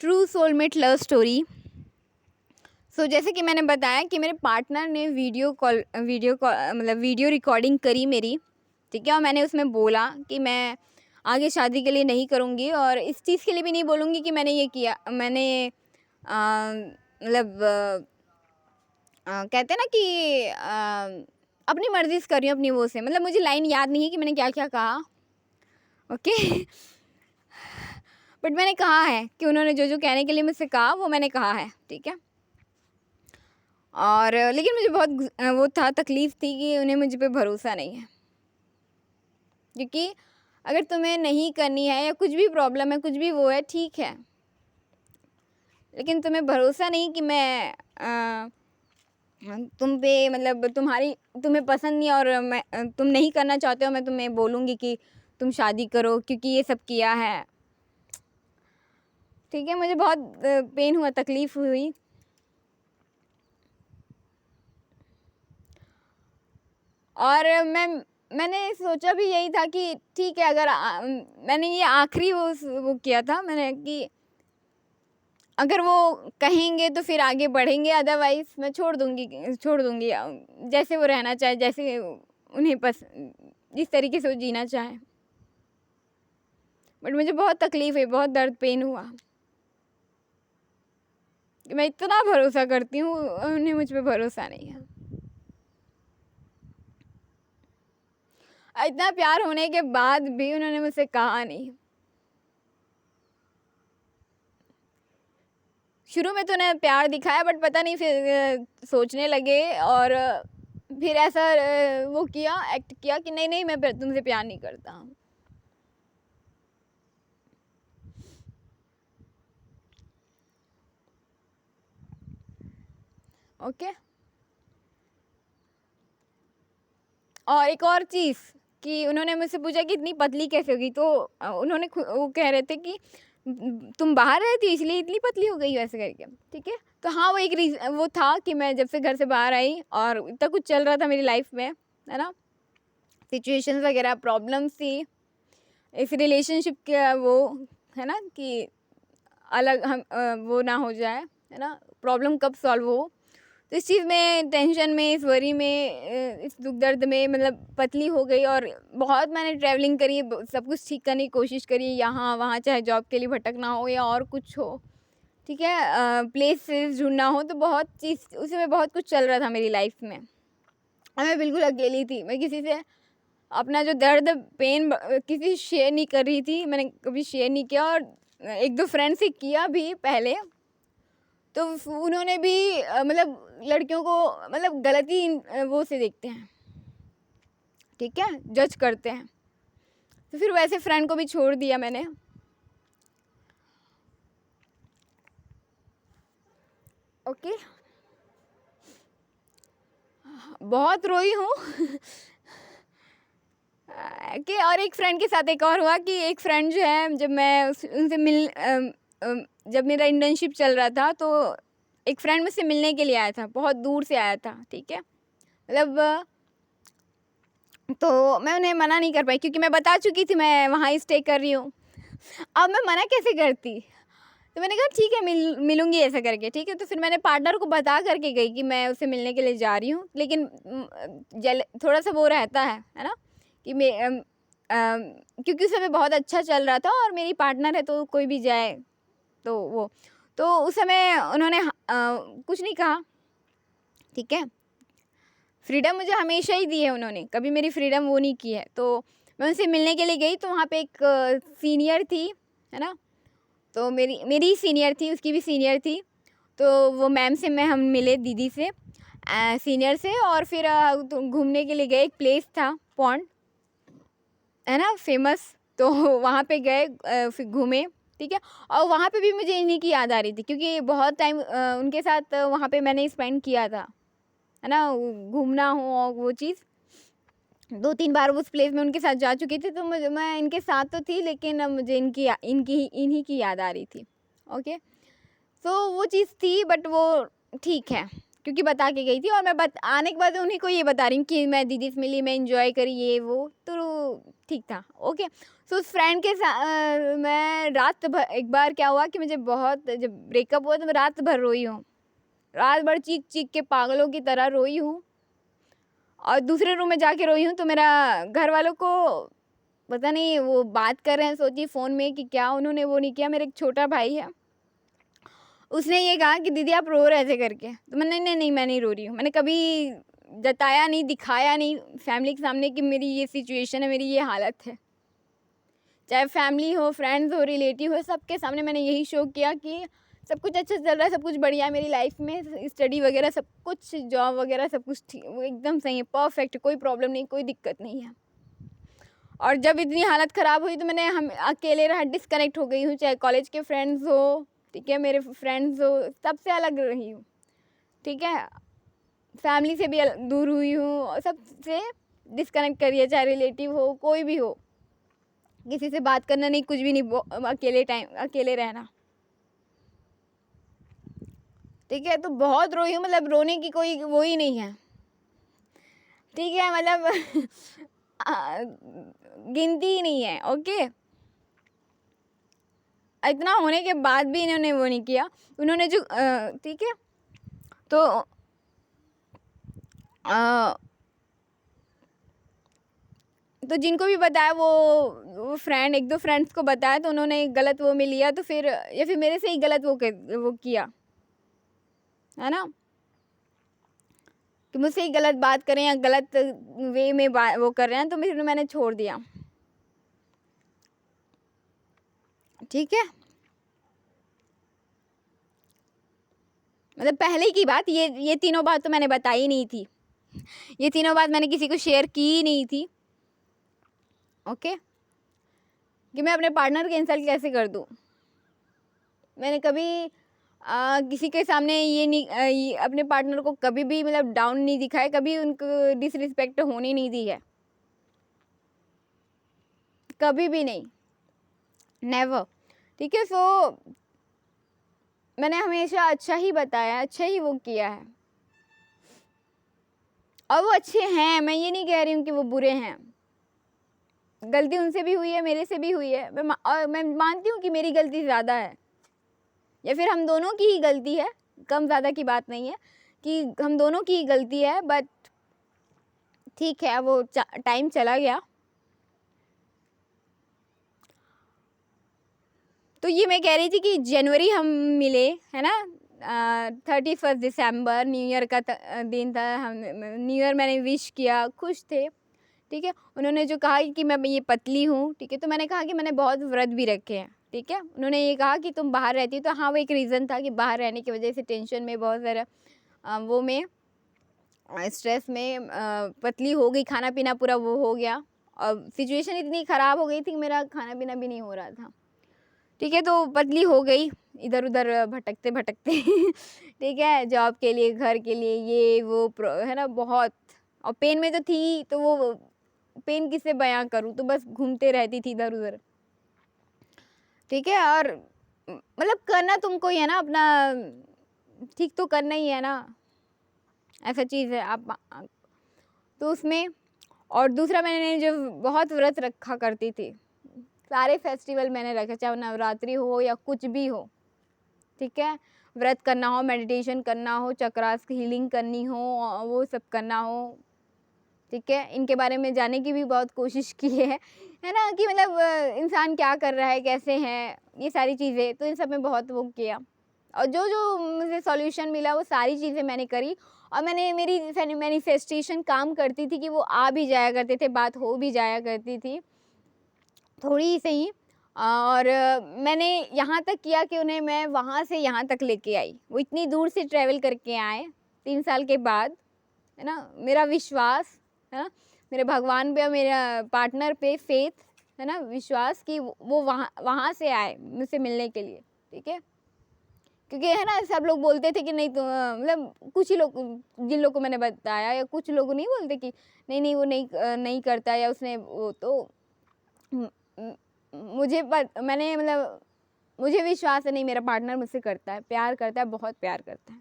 True soulmate love story. So जैसे कि मैंने बताया कि मेरे पार्टनर ने वीडियो मतलब वीडियो रिकॉर्डिंग करी मेरी, ठीक है। और मैंने उसमें बोला कि मैं आगे शादी के लिए नहीं करूँगी, और इस चीज़ के लिए भी नहीं बोलूँगी कि मैंने ये किया, मैंने मतलब कहते हैं ना कि अपनी मर्ज़ी से कर रही हूँ, अपनी वो से, मतलब मुझे लाइन याद नहीं है कि मैंने क्या क्या कहा, ओके। बट मैंने कहा है कि उन्होंने जो जो कहने के लिए मुझसे कहा वो मैंने कहा है, ठीक है। और लेकिन मुझे बहुत वो था, तकलीफ़ थी कि उन्हें मुझ पे भरोसा नहीं है, क्योंकि अगर तुम्हें नहीं करनी है या कुछ भी प्रॉब्लम है, कुछ भी वो है, ठीक है, लेकिन तुम्हें भरोसा नहीं कि मैं तुम पे मतलब तुम्हें पसंद नहीं, और मैं तुम नहीं करना चाहते हो, मैं तुम्हें बोलूँगी कि तुम शादी करो क्योंकि ये सब किया है, ठीक है। मुझे बहुत पेन हुआ, तकलीफ़ हुई। और मैंने सोचा भी यही था कि ठीक है, अगर मैंने ये आखिरी वो किया था मैंने कि अगर वो कहेंगे तो फिर आगे बढ़ेंगे, अदरवाइज़ मैं छोड़ दूँगी, जैसे वो रहना चाहे, जैसे उन्हें जिस तरीके से वो जीना चाहे। बट मुझे बहुत तकलीफ़ हुई, बहुत दर्द, पेन हुआ कि मैं इतना भरोसा करती हूँ, उन्हें मुझ पे भरोसा नहीं है। इतना प्यार होने के बाद भी उन्होंने मुझसे कहा नहीं। शुरू में तो उन्हें प्यार दिखाया, बट पता नहीं फिर सोचने लगे, और फिर ऐसा वो किया, एक्ट किया कि नहीं नहीं, मैं तुमसे प्यार नहीं करता हूँ। ओके। और एक और चीज़ कि उन्होंने मुझसे पूछा कि इतनी पतली कैसे होगी, तो उन्होंने वो कह रहे थे कि तुम बाहर रहती हो इसलिए इतनी पतली हो गई वैसे करके, ठीक है। तो हाँ, वो एक रीज़न वो था कि मैं जब से घर से बाहर आई और इतना कुछ चल रहा था मेरी लाइफ में, है ना, सिचुएशंस वगैरह, प्रॉब्लम्स थी, इस रिलेशनशिप का वो, है ना, कि अलग हम वो ना हो जाए, है ना, प्रॉब्लम कब सॉल्व हो। तो इस चीज़ में, टेंशन में, इस वरी में, इस दुख दर्द में मतलब पतली हो गई। और बहुत मैंने ट्रैवलिंग करी, सब कुछ ठीक करने की कोशिश करी, यहाँ वहाँ, चाहे जॉब के लिए भटकना हो या और कुछ हो, ठीक है, प्लेसेस ढूंढना हो, तो बहुत चीज़ उसी में बहुत कुछ चल रहा था मेरी लाइफ में, और मैं बिल्कुल अकेली थी। मैं किसी से अपना जो दर्द, पेन किसी से शेयर नहीं कर रही थी, मैंने कभी शेयर नहीं किया। और एक दो फ्रेंड से किया भी पहले, तो उन्होंने भी मतलब लड़कियों को मतलब गलती वो से देखते हैं, ठीक है, जज करते हैं। तो फिर वैसे फ्रेंड को भी छोड़ दिया मैंने। ओके। बहुत रोई हूँ। कि और एक फ्रेंड के साथ एक और हुआ कि एक फ्रेंड जो है, जब मैं उनसे जब मेरा इंटर्नशिप चल रहा था, तो एक फ्रेंड मुझसे मिलने के लिए आया था, बहुत दूर से आया था, ठीक है, मतलब तो मैं उन्हें मना नहीं कर पाई, क्योंकि मैं बता चुकी थी मैं वहाँ स्टे कर रही हूँ। अब मैं मना कैसे करती। तो मैंने कहा ठीक है, मिलूंगी ऐसा करके, ठीक है। तो फिर मैंने पार्टनर को बता करके गई कि मैं उससे मिलने के लिए जा रही हूँ, लेकिन थोड़ा सा वो रहता है ना, कि मैं क्योंकि उस समय बहुत अच्छा चल रहा था और मेरी पार्टनर है, तो कोई भी जाए तो वो, तो उस समय उन्होंने कुछ नहीं कहा, ठीक है। फ्रीडम मुझे हमेशा ही दी है उन्होंने, कभी मेरी फ्रीडम वो नहीं की है। तो मैं उनसे मिलने के लिए गई, तो वहाँ पे एक सीनियर थी, है ना, तो मेरी सीनियर थी, उसकी भी सीनियर थी। तो वो मैम से हम मिले, दीदी से, सीनियर से, और फिर तो घूमने के लिए गए, एक प्लेस था पॉन्ड, है ना, फेमस। तो वहाँ पे गए, फिर घूमे, ठीक है। और वहाँ पे भी मुझे इन्हीं की याद आ रही थी, क्योंकि बहुत टाइम उनके साथ वहाँ पे मैंने स्पेंड किया था, है ना, घूमना हो और वो चीज़। 2-3 बार उस प्लेस में उनके साथ जा चुकी थी, तो मैं इनके साथ तो थी, लेकिन मुझे इन्हीं की याद आ रही थी। ओके। तो वो चीज़ थी, बट वो ठीक है, क्योंकि बता के गई थी, और मैं आने के बाद उन्हीं को ये बता रही हूँ कि मैं दीदी से मिली, मैं इंजॉय करी, ये वो, तो ठीक था। ओके, सो उस फ्रेंड के साथ मैं रात भर, एक बार क्या हुआ कि मुझे बहुत, जब ब्रेकअप हुआ तो मैं रात भर रोई हूँ, रात भर चीख चीख के पागलों की तरह रोई हूँ। और दूसरे रूम में जाके रोई हूँ तो मेरा घर वालों को पता नहीं, वो बात कर रहे हैं सोचिए फ़ोन में कि क्या, उन्होंने वो नहीं किया। मेरा एक छोटा भाई है, उसने ये कहा कि दीदी आप रो रहे थे करके, तो मैंने नहीं नहीं मैं नहीं रो रही हूँ। मैंने कभी जताया नहीं, दिखाया नहीं फैमिली के सामने कि मेरी ये सिचुएशन है, मेरी ये हालत है। चाहे फैमिली हो, फ्रेंड्स हो, रिलेटिव हो, सबके सामने मैंने यही शो किया कि सब कुछ अच्छा चल रहा है, सब कुछ बढ़िया है मेरी लाइफ में, स्टडी वगैरह सब कुछ, जॉब वगैरह सब कुछ ठीक, वो एकदम सही है, परफेक्ट, कोई प्रॉब्लम नहीं, कोई दिक्कत नहीं है। और जब इतनी हालत ख़राब हुई तो मैंने हम अकेले रहा, डिस्कनेक्ट हो गई हूँ। चाहे कॉलेज के फ्रेंड्स हो, ठीक है, मेरे फ्रेंड्स हो, सबसे अलग रही हूँ, ठीक है, फैमिली से भी दूर हुई हूँ, और सबसे डिस्कनेक्ट करिए, चाहे रिलेटिव हो, कोई भी हो, किसी से बात करना नहीं, कुछ भी नहीं, अकेले रहना, ठीक है। तो बहुत रोई हूँ, मतलब रोने की कोई वो ही नहीं है, ठीक है, मतलब गिनती ही नहीं है। ओके, इतना होने के बाद भी इन्होंने वो नहीं किया, उन्होंने जो ठीक है, तो तो जिनको भी बताया, वो फ्रेंड, एक दो फ्रेंड्स को बताया, तो उन्होंने गलत वो में लिया, तो फिर या फिर मेरे से ही गलत वो किया, है ना, कि मुझसे ही गलत बात करें या गलत वे में वो कर रहे हैं, तो मैंने छोड़ दिया, ठीक है। मतलब पहले की बात, ये तीनों बात तो मैंने बताई नहीं थी, ये तीनों बात मैंने किसी को शेयर की ही नहीं थी। ओके, कि मैं अपने पार्टनर को इंसल्ट कैसे कर दूँ। मैंने कभी किसी के सामने ये नहीं, ये अपने पार्टनर को कभी भी मतलब डाउन नहीं दिखाया, कभी उनको डिसरिस्पेक्ट होने नहीं दी है, कभी भी नहीं, नेवर, ठीक है। सो मैंने हमेशा अच्छा ही बताया, अच्छा ही वो किया है, और वो अच्छे हैं, मैं ये नहीं कह रही हूँ कि वो बुरे हैं, गलती उनसे भी हुई है, मेरे से भी हुई है, और मैं मानती हूँ कि मेरी गलती ज़्यादा है, या फिर हम दोनों की ही गलती है, कम ज़्यादा की बात नहीं है, कि हम दोनों की ही गलती है, बट ठीक है, वो टाइम चला गया। तो ये मैं कह रही थी कि जनवरी हम मिले, है ना, 31 दिसंबर न्यू ईयर का दिन था, हम न्यू ईयर मैंने विश किया, खुश थे, ठीक है। उन्होंने जो कहा कि मैं ये पतली हूँ, ठीक है, तो मैंने कहा कि मैंने बहुत व्रत भी रखे हैं, ठीक है। उन्होंने ये कहा कि तुम बाहर रहती हो, तो हाँ, वो एक रीज़न था कि बाहर रहने की वजह से टेंशन में, बहुत ज़्यादा वो में स्ट्रेस में पतली हो गई, खाना पीना पूरा वो हो गया, और सिचुएशन इतनी ख़राब हो गई थी कि मेरा खाना पीना भी नहीं हो रहा था, ठीक है। तो पतली हो गई, इधर उधर भटकते भटकते ठीक है, जॉब के लिए, घर के लिए, ये वो है ना, बहुत, और पेन में तो थी, तो वो पेन किससे बयां करूँ, तो बस घूमते रहती थी इधर उधर, ठीक है। और मतलब करना तुमको ही है ना, अपना ठीक तो करना ही है ना, ऐसा चीज़ है आप, तो उसमें। और दूसरा, मैंने जो बहुत व्रत रखा करती थी, सारे फेस्टिवल मैंने रखे, चाहे नवरात्रि हो या कुछ भी हो, ठीक है, व्रत करना हो, मेडिटेशन करना हो, चक्रास की हीलिंग करनी हो, वो सब करना हो, ठीक है। इनके बारे में जानने की भी बहुत कोशिश की है ना, कि मतलब इंसान क्या कर रहा है, कैसे है, ये सारी चीज़ें, तो इन सब में बहुत वो किया, और जो जो मुझे सॉल्यूशन मिला वो सारी चीज़ें मैंने करी, और मेरी मैनिफेस्टेशन काम करती थी कि वो आ भी जाया करते थे, बात हो भी जाया करती थी, थोड़ी सही। और मैंने यहाँ तक किया कि उन्हें मैं वहाँ से यहाँ तक लेके आई, वो इतनी दूर से ट्रैवल करके आए 3 साल के बाद, है ना। मेरा विश्वास, है ना, मेरे भगवान पे, मेरा पार्टनर पे फेथ, है ना, विश्वास कि वो वहाँ से आए मुझसे मिलने के लिए, ठीक है। क्योंकि है ना, सब लोग बोलते थे कि नहीं, तो मतलब कुछ ही लोग, जिन लोग को मैंने बताया, या कुछ लोग नहीं बोलते कि नहीं नहीं वो नहीं करता, या उसने वो, तो मैंने मतलब मुझे विश्वास है, नहीं, मेरा पार्टनर मुझसे करता है, प्यार करता है, बहुत प्यार करता है।